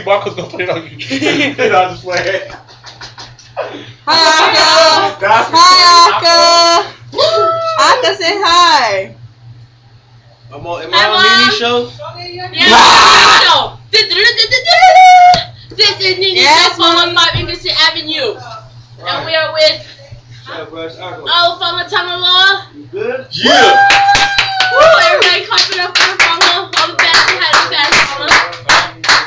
Marco's gonna put it on you. I'll just play it. Hi, Aka. Hi, Aka. Aka, say hi. Am I on Nini's show? Yeah, show. This is Nini's show, 415 English Avenue. And we are with Fama Tamala. You good? Yeah. Woo! Everybody clap it up for Fama. All the fans say hi to fans, Fama.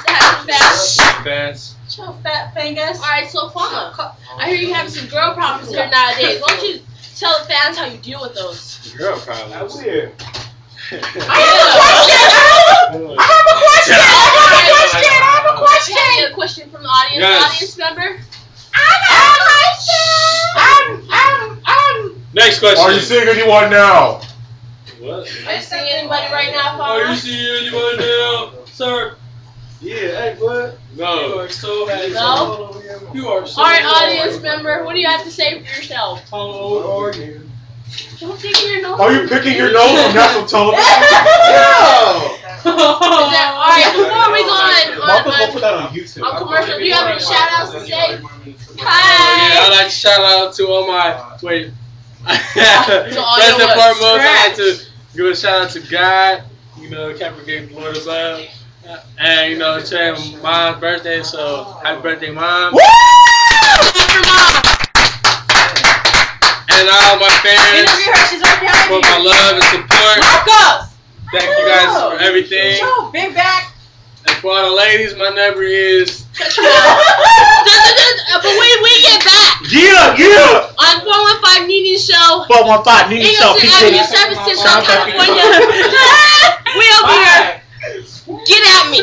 Say hi to fans. Fans. Show fat fingers. Alright, so Fama, I hear you having some girl problems here nowadays. Why don't you tell the fans how you deal with those? Girl problems. That's weird. I have a question from the audience. Yes. Audience member? Next question. Are you seeing anyone now? What? Are you seeing anybody right now, Fama? Are you seeing anyone now, sir? Yeah, hey, bud. No. You are so happy. No? You are so Alright, audience member, what do you have to say for yourself? How old are you? Don't pick your nose. Are you picking your nose on national television? No! Alright, before we go Marco's gonna put that on on YouTube. commercial, do you have any shout outs to say? Yeah, Hi! I'd like to shout out to all my wait. all First your and what? foremost, I'd like to give a shout out to God. You know, Captain gave the Lord of love. And you know, today Mom's birthday, so happy birthday, Mom. Woo! And all my fans She's right behind for my love and support. Marcos! Thank you guys for everything. Show big back. And for all the ladies, my number is. But we get back Yeah! on 415 Nini's show. 415 Nini Show, English P Avenue, City. San Francisco, California. We over here. Get at me.